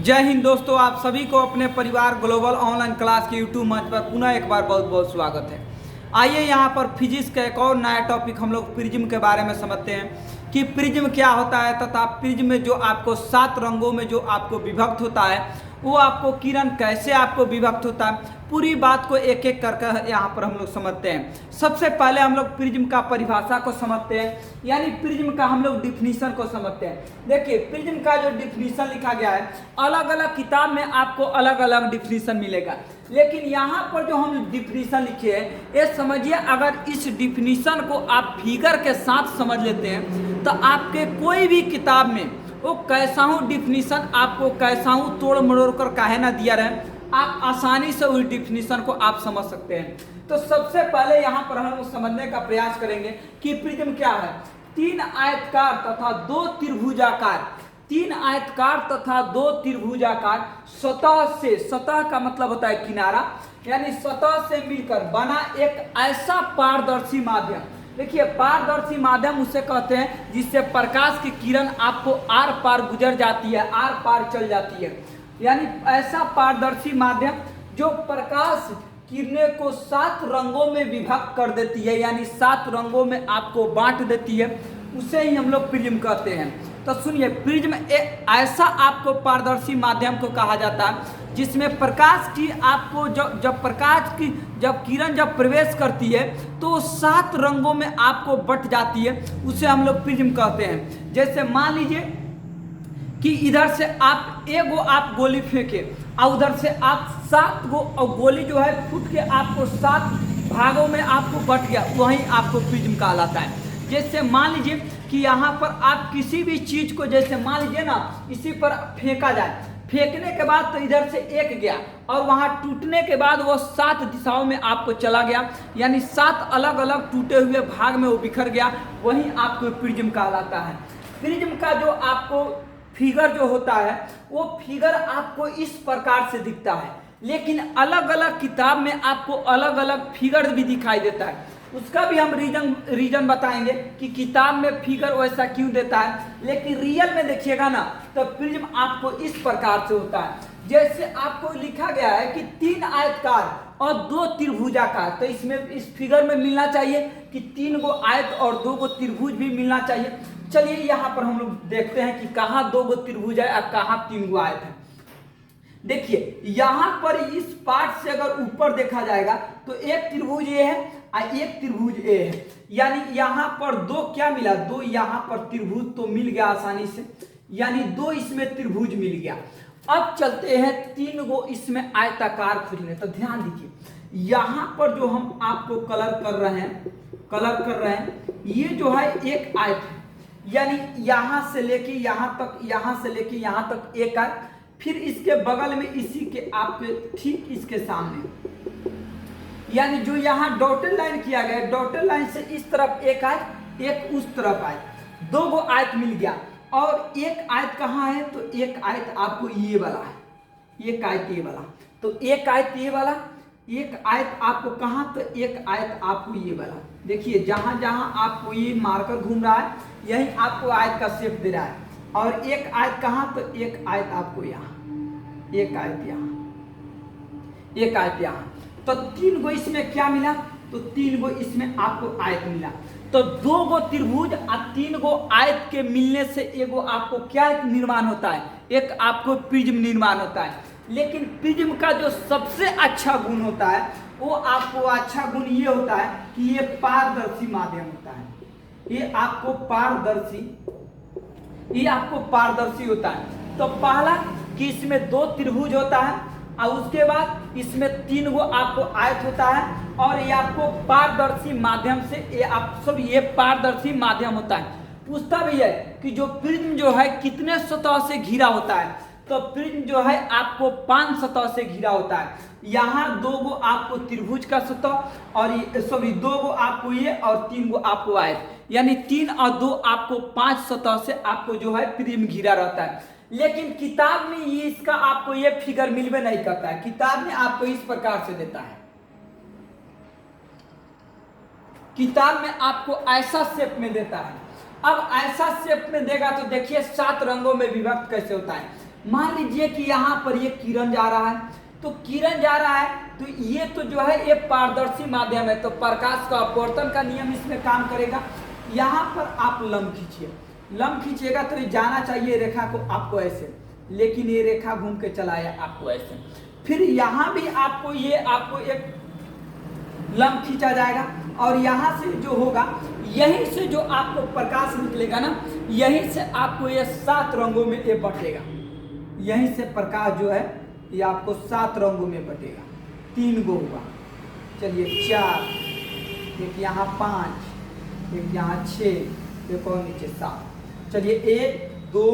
जय हिंद दोस्तों, आप सभी को अपने परिवार ग्लोबल ऑनलाइन क्लास के यूट्यूब मंच पर पुनः एक बार बहुत बहुत स्वागत है। आइए यहाँ पर फिजिक्स का एक और नया टॉपिक हम लोग प्रिज्म के बारे में समझते हैं कि प्रिज्म क्या होता है तथा प्रिज्म में जो आपको 7 रंगों में जो आपको विभक्त होता है वो आपको किरण कैसे आपको विभक्त होता है, पूरी बात को एक एक कर यहाँ पर हम लोग समझते हैं। सबसे पहले हम लोग प्रिज्म का परिभाषा को समझते हैं, यानी प्रिज्म का हम लोग डिफिनीशन को समझते हैं। देखिए प्रिज्म का जो डिफिनीशन लिखा गया है, अलग अलग किताब में आपको अलग अलग डिफिनीशन मिलेगा, लेकिन यहाँ पर जो हम डिफिनीशन लिखे हैं ये समझिए, अगर इस डिफिनीशन को आप फिगर के साथ समझ लेते हैं तो आपके कोई भी किताब में वो कैसा हूँ डिफिनीशन आपको कैसा हूँ तोड़ मरोड़ कर काहे ना दिया रहे, आप आसानी से उस डिफिनीशन को आप समझ सकते हैं। तो सबसे पहले यहाँ पर हम समझने का प्रयास करेंगे कि प्रिज्म क्या है। 3 आयतकार तथा 2 त्रिभुजाकार, 3 आयतकार तथा 2 त्रिभुजाकार सतह से, सतह का मतलब होता है किनारा, यानी सतह से मिलकर बना एक ऐसा पारदर्शी माध्यम। देखिए पारदर्शी माध्यम उसे कहते हैं जिससे प्रकाश की किरण आपको आर पार गुजर जाती है, आर पार चल जाती है, यानी ऐसा पारदर्शी माध्यम जो प्रकाश किरणें को 7 रंगों में विभक्त कर देती है, यानी 7 रंगों में आपको बांट देती है, उसे ही हम लोग प्रिज्म कहते हैं। तो सुनिए, प्रिज्म एक ऐसा आपको पारदर्शी माध्यम को कहा जाता है जिसमें प्रकाश की आपको जब किरण जब प्रवेश करती है तो 7 रंगों में आपको बट जाती है, उसे हम लोग प्रिज्म कहते हैं। जैसे मान लीजिए कि इधर से आप एगो आप गोली फेंके और उधर से आप 7 गो, और गोली जो है फूट के आपको 7 भागों में आपको बट गया, वहीं आपको प्रिज्म कहलाता है। जैसे मान लीजिए कि यहाँ पर आप किसी भी चीज को, जैसे मान लीजिए ना इसी पर फेंका जाए, फेंकने के बाद तो इधर से एक गया और वहां टूटने के बाद वो 7 दिशाओं में आपको चला गया, यानी 7 अलग अलग टूटे हुए भाग में वो बिखर गया, वहीं आपको प्रिज्म कहलाता है। प्रिज्म का जो आपको फिगर जो होता है वो फिगर आपको इस प्रकार से दिखता है, लेकिन अलग अलग किताब में आपको अलग अलग फिगर भी दिखाई देता है। उसका भी हम रीजन बताएंगे कि किताब में फिगर वैसा क्यों देता है, लेकिन रियल में देखिएगा ना तो प्रिज्म आपको इस प्रकार से होता है। जैसे आपको लिखा गया है कि 3 आयतकार और 2 त्रिभुजाकार, तो इसमें इस फिगर में मिलना चाहिए कि 3 गो आयत और 2 गो त्रिभुज भी मिलना चाहिए। चलिए यहाँ पर हम लोग देखते हैं कि कहाँ 2 गो त्रिभुज है और कहाँ 3 गो आयत है। देखिए यहाँ पर इस पार्ट से अगर ऊपर देखा जाएगा तो एक त्रिभुज ए है और एक त्रिभुज ए है, यानी यहाँ पर 2 क्या मिला, 2 यहाँ पर त्रिभुज तो मिल गया आसानी से, यानी 2 इसमें त्रिभुज मिल गया। अब चलते हैं 3 गो इसमें आयताकार खोजने। तो ध्यान दीजिए यहाँ पर जो हम आपको कलर कर रहे हैं ये जो है एक आयत है, यानी यहाँ से लेके यहाँ तक, यहाँ से लेके यहाँ तक एक आयत, फिर इसके बगल में इसी के आपके ठीक इसके सामने, यानी जो यहाँ डॉटेड लाइन किया गया, डॉटेड लाइन से इस तरफ एक आयत, एक उस तरफ आयत, 2 गो आयत मिल गया। और एक आयत कहाँ है, तो एक आयत आपको ये वाला है, एक आयत ये वाला, तो एक आयत ये वाला, एक आयत आपको कहाँ, तो एक आयत आपको ये वाला। देखिए जहां जहां आपको ये मार्कर घूम रहा है यही आपको आयत का शेप दे रहा है, और एक आयत कहाँ, तो एक आयत आपको यहाँ, एक आयत यहाँ, एक आयत यहाँ। तो 3 गो इसमें क्या मिला, तो 3 गो इसमें आपको आयत मिला। तो 2 गो त्रिभुज और 3 गो आयत के मिलने से एगो आपको क्या निर्माण होता है, एक आपको प्रिज्म निर्माण होता है। लेकिन प्रिज्म का जो सबसे अच्छा गुण होता है वो आपको अच्छा गुण ये होता है कि ये पारदर्शी माध्यम होता है, ये आपको पारदर्शी होता है। तो पहला कि इसमें 2 त्रिभुज होता है और उसके बाद इसमें 3 गो आपको आयत होता है, और ये आपको पारदर्शी माध्यम से ये पारदर्शी माध्यम होता है। पूछता भी है कि जो प्रिज्म जो है कितने सतह से घिरा होता है, तो प्रिज्म जो है आपको 5 सतह से घिरा होता है। यहाँ 2 गो आपको त्रिभुज का सतह और 2 गो आपको ये और 3 गो आपको आयत, यानी 3 और 2 आपको 5 सतह से आपको जो है प्रिज्म घिरा रहता है। लेकिन किताब में ये इसका आपको ये फिगर मिलवे नहीं करता है, किताब में आपको इस प्रकार से देता है, किताब में आपको ऐसा शेप में देता है। अब ऐसा शेप में देगा तो देखिए 7 रंगों में विभक्त कैसे होता है। मान लीजिए कि यहाँ पर ये किरण जा रहा है, तो किरण जा रहा है तो ये तो जो है ये पारदर्शी माध्यम है, तो प्रकाश का अपवर्तन का नियम इसमें काम करेगा। यहाँ पर आप लंब खींचिए, लंब खींचिएगा तो ये जाना चाहिए रेखा को आपको ऐसे, लेकिन ये रेखा घूम के चला आया आपको ऐसे। फिर यहाँ भी आपको एक लंब खींचा जाएगा और यहाँ से जो होगा, यहीं से जो आपको प्रकाश निकलेगा ना, यहीं से आपको ये 7 रंगों में ये बटेगा। यहीं से प्रकाश जो है ये आपको 7 रंगों में बटेगा। 3 गो हुआ, चलिए 4, एक यहाँ 5, एक यहाँ 6, एक और नीचे 7। चलिए 1 2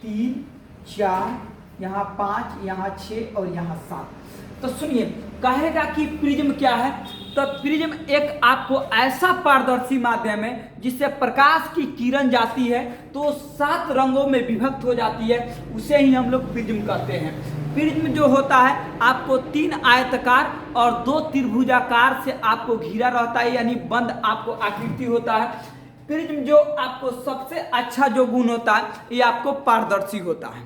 3 4, यहाँ 5, यहाँ 6 और यहाँ 7। तो सुनिए, कहेगा कि प्रिज्म क्या है, तो प्रिज्म एक आपको ऐसा पारदर्शी माध्यम है जिससे प्रकाश की किरण जाती है तो 7 रंगों में विभक्त हो जाती है, उसे ही हम लोग प्रिज्म कहते हैं। प्रिज्म जो होता है आपको 3 आयताकार और 2 त्रिभुजाकार से आपको घिरा रहता है, यानी बंद आपको आकृति होता है। प्रिज्म जो आपको सबसे अच्छा जो गुण होता है ये आपको पारदर्शी होता है।